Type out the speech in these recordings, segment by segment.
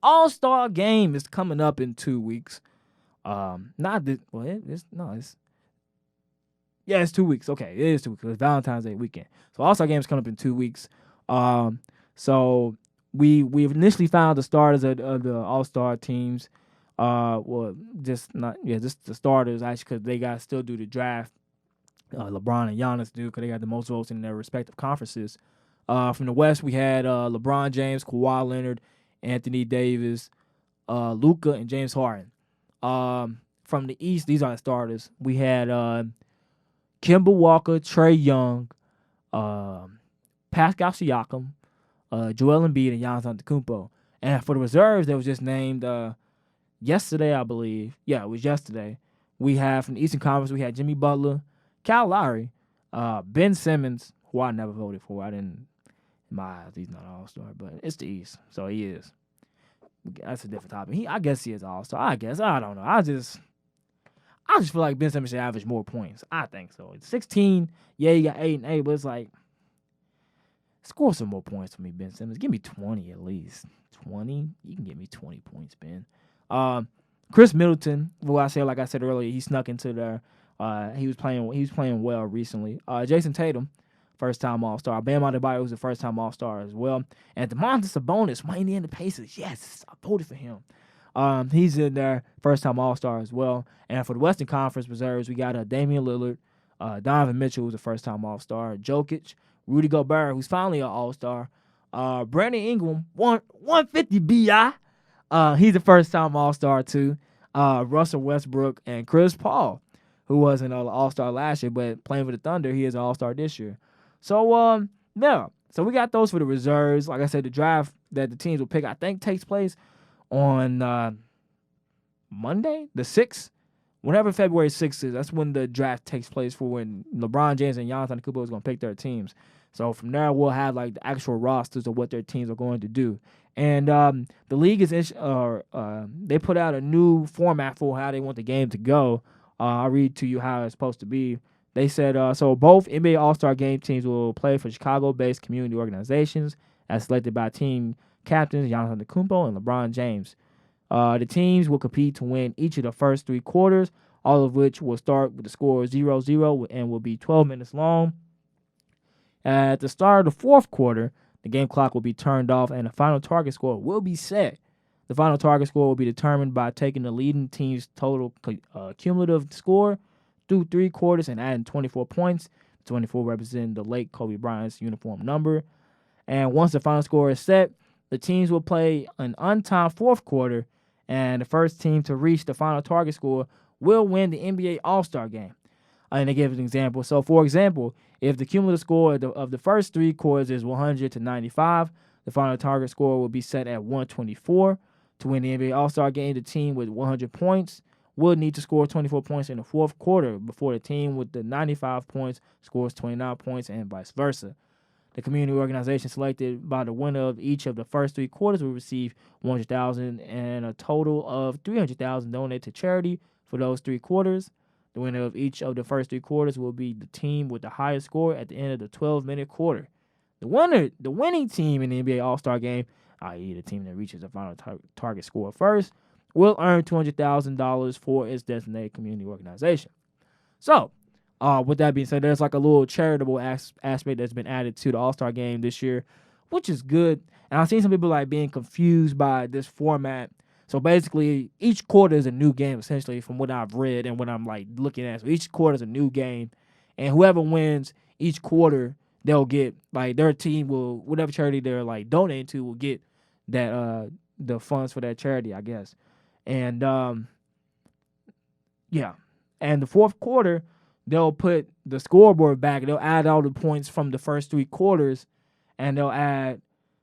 All-Star game is coming up in 2 weeks. Not this. Well, it's yeah, it's 2 weeks. Okay, it is 2 weeks. It's Valentine's Day weekend. So All-Star game is coming up in 2 weeks. So we've initially found the starters of the All-Star teams. Well, just the starters actually because they got to still do the draft. LeBron and Giannis do because they got the most votes in their respective conferences. From the West, we had LeBron James, Kawhi Leonard, Anthony Davis, Luka, and James Harden. From the East, these are the starters. We had Kemba Walker, Trae Young, Pascal Siakam, Joel Embiid, and Giannis Antetokounmpo. And for the reserves, that was just named yesterday, I believe. Yeah, it was yesterday. We have from the Eastern Conference, we had Jimmy Butler, Kyle Lowry, Ben Simmons, who I never voted for. I didn't. In my eyes, he's not an All-Star, but it's the East, so he is. That's a different topic. I guess he is an All-Star. I guess I don't know. I just feel like Ben Simmons should average more points. I think so. It's 16. Yeah, he got 8 and 8, but it's like score some more points for me, Ben Simmons. Give me 20 at least. 20. You can give me 20 points, Ben. Chris Middleton, who I said, like I said earlier, he snuck into there. He was playing well recently. Jason Tatum, first-time All-Star. Bam Adebayo was a first-time All-Star as well. And Domantas Sabonis, might in the Pacers. Yes, I voted for him. He's in there, first-time All-Star as well. And for the Western Conference reserves, we got Damian Lillard, Donovan Mitchell, who's a first-time All-Star, Jokic, Rudy Gobert, who's finally an All-Star, Brandon Ingram, 150 BI. He's a first-time All-Star too. Russell Westbrook and Chris Paul, who wasn't an All-Star last year, but playing for the Thunder, he is an All-Star this year. So, yeah. So we got those for the reserves. Like I said, the draft that the teams will pick, I think, takes place on Monday, the 6th. Whenever February 6th is, that's when the draft takes place for when LeBron James and Giannis Antetokounmpo is going to pick their teams. So from there, we'll have like the actual rosters of what their teams are going to do. And the league is they put out a new format for how they want the game to go. I'll read to you how it's supposed to be. They said, so both NBA All-Star Game teams will play for Chicago-based community organizations as selected by team captains Giannis Antetokounmpo and LeBron James. The teams will compete to win each of the first 3 quarters, all of which will start with the score 0-0 and will be 12 minutes long. At the start of the fourth quarter, the game clock will be turned off and the final target score will be set. The final target score will be determined by taking the leading team's total cumulative score through 3 quarters and adding 24 points. 24 representing the late Kobe Bryant's uniform number. And once the final score is set, the teams will play an untimed fourth quarter, and the first team to reach the final target score will win the NBA All-Star game. And they give an example. So, for example, if the cumulative score of the first 3 quarters is 100 to 95, the final target score will be set at 124. To win the NBA All-Star game, the team with 100 points will need to score 24 points in the fourth quarter before the team with the 95 points scores 29 points and vice versa. The community organization selected by the winner of each of the first 3 quarters will receive $100,000 and a total of $300,000 donated to charity for those 3 quarters. The winner of each of the first 3 quarters will be the team with the highest score at the end of the 12-minute quarter. The winning team in the NBA All-Star game, i.e. the team that reaches the final target score first, will earn $200,000 for its designated community organization. So, with that being said, there's like a little charitable aspect that's been added to the All-Star game this year, which is good. And I've seen some people like being confused by this format. So basically, each quarter is a new game, essentially, from what I've read and what I'm like looking at. So each quarter is a new game, and whoever wins each quarter, they'll get like their team will, whatever charity they're like donating to, will get that the funds for that charity, I guess. And yeah, and the fourth quarter, they'll put the scoreboard back. They'll add all the points from the first 3 quarters, and they'll add.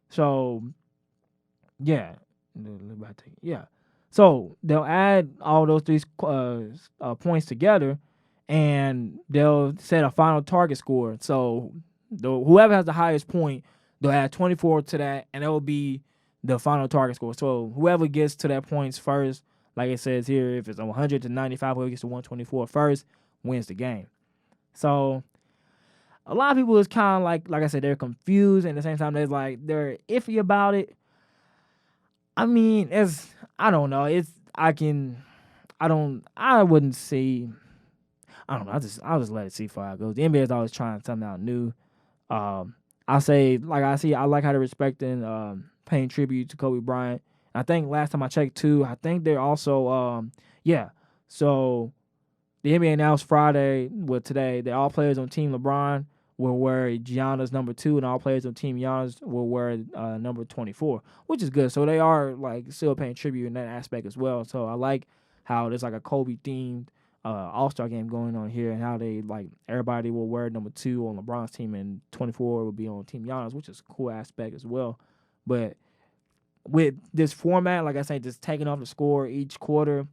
So yeah. Yeah. So they'll add all those 3 points together, and they'll set a final target score. So whoever has the highest point, they'll add 24 to that, and that will be the final target score. So whoever gets to that points first, like it says here, if it's 100 to 95, whoever gets to 124 first wins the game. So a lot of people is kind of like I said, they're confused, and at the same time they're iffy about it. I mean, I don't know. I wouldn't say. I don't know. I'll just let it see how it goes. The NBA is always trying something out new. Um, I say like I like how they're respecting paying tribute to Kobe Bryant. I think last time I checked too, I think they're also yeah. So the NBA announced Friday, today, that all players on Team LeBron will wear Gianna's number 2, and all players on Team Gianna's will wear number 24, which is good. So they are like still paying tribute in that aspect as well. So I like how there's like a Kobe themed All-Star game going on here, and how they like everybody will wear number 2 on LeBron's team, and 24 will be on Team Gianna's, which is a cool aspect as well. But with this format, like I said, just taking off the score each quarter,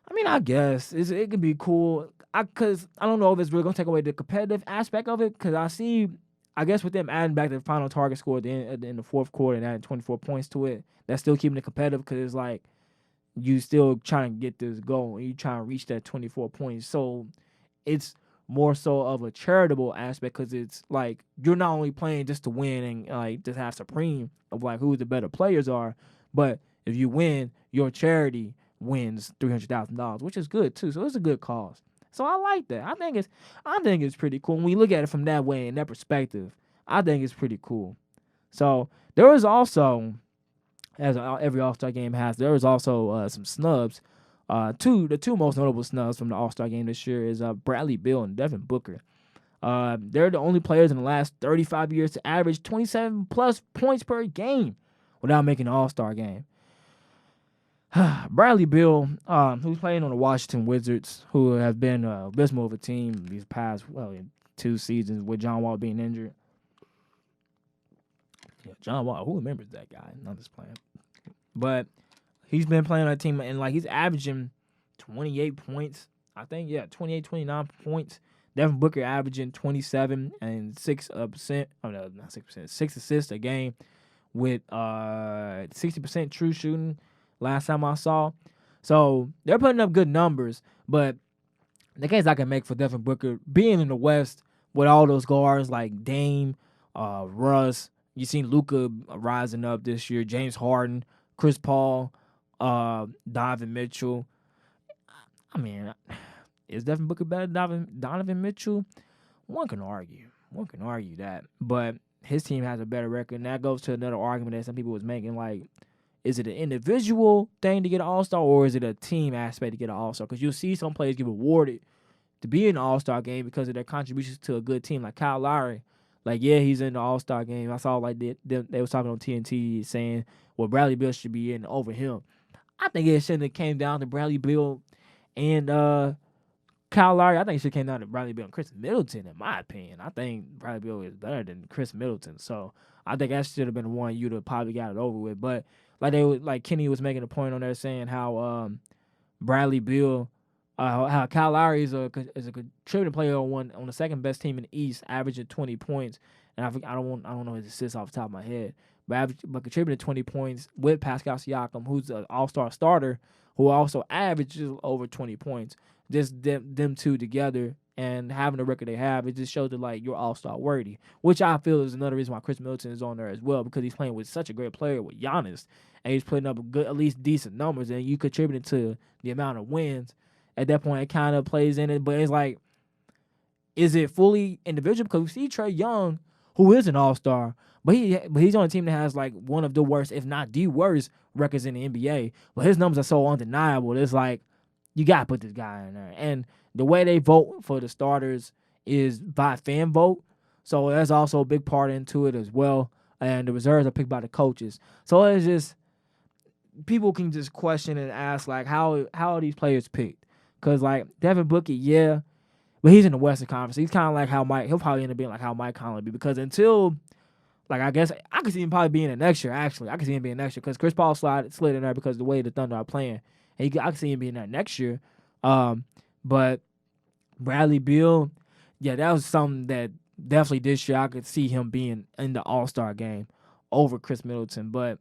I mean, I guess it could be cool. Cause I don't know if it's really gonna take away the competitive aspect of it. Cause I guess with them adding back the final target score in the fourth quarter and adding 24 points to it, that's still keeping it competitive. Cause it's like you still trying to get this goal and you trying to reach that 24 points. So it's more so of a charitable aspect, because it's like you're not only playing just to win and like just have supreme of like who the better players are, but if you win, your charity wins $300,000, which is good too. So it's a good cause. So I like that. I think it's pretty cool. When we look at it from that way, in that perspective, I think it's pretty cool. So there was also, as every All Star game has, there was also some snubs. The two most notable snubs from the All Star game this year is Bradley Beal and Devin Booker. They're the only players in the last 35 years to average 27 plus points per game without making the All Star game. Bradley Beal, who's playing on the Washington Wizards, who have been abysmal of a team these past 2 seasons with John Wall being injured. Yeah, John Wall, who remembers that guy? I'm just playing. But he's been playing on a team, and like he's averaging 28 points. I think, 28, 29 points. Devin Booker averaging 27 and 6%. Oh no, not 6%. 6 assists a game with 60% true shooting. Last time I saw. So they're putting up good numbers, but the case I can make for Devin Booker being in the West with all those guards like Dame, Russ, you seen Luka rising up this year, James Harden, Chris Paul, Donovan Mitchell. I mean, is Devin Booker better than Donovan Mitchell? One can argue that, but his team has a better record, and that goes to another argument that some people was making, like, is it an individual thing to get an All-Star, or is it a team aspect to get an All-Star? Because you'll see some players get awarded to be in the All-Star game because of their contributions to a good team. Like Kyle Lowry, like, yeah, he's in the All-Star game. I saw like they was talking on TNT saying, well, Bradley Beal should be in over him. I think it shouldn't have came down to Bradley Beal and Kyle Lowry. I think it should have came down to Bradley Beal and Chris Middleton, in my opinion. I think Bradley Beal is better than Chris Middleton. So I think that should have been the one you'd have probably got it over with. But like Kenny was making a point on there saying how Bradley Beal, how Kyle Lowry is a contributing player on the second best team in the East, averaging 20 points. And I don't know his assists off the top of my head, but contributing 20 points with Pascal Siakam, who's an All-Star starter, who also averages over 20 points. Just them two together and having the record they have, it just shows that like you're All-Star worthy, which I feel is another reason why Chris Middleton is on there as well, because he's playing with such a great player with Giannis, and he's putting up good, at least decent numbers, and you contributing to the amount of wins. At that point, it kind of plays in it, but it's like, is it fully individual? Because we see Trae Young, who is an All-Star, but he's on a team that has like one of the worst, if not the worst, records in the NBA. But his numbers are so undeniable. It's like, you got to put this guy in there. And the way they vote for the starters is by fan vote. So there's also a big part into it as well. And the reserves are picked by the coaches. So it's just, people can just question and ask, like, how are these players picked? Because, like, Devin Booker, yeah, but he's in the Western Conference. He's kind of like he'll probably end up being like how Mike Conley be. Because until, like, I guess, I could see him probably being an next year, actually. I could see him being next year because Chris Paul slid in there because of the way the Thunder are playing. I could see him being there next year. But Bradley Beal, yeah, that was something that definitely this year I could see him being in the All-Star game over Chris Middleton. But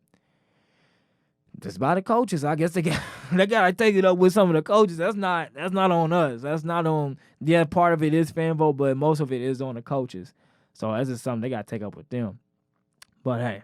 just by the coaches, I guess they got to take it up with some of the coaches. That's not on us. That's not on, yeah, part of it is fan vote, but most of it is on the coaches. So that's just something they got to take up with them. But hey,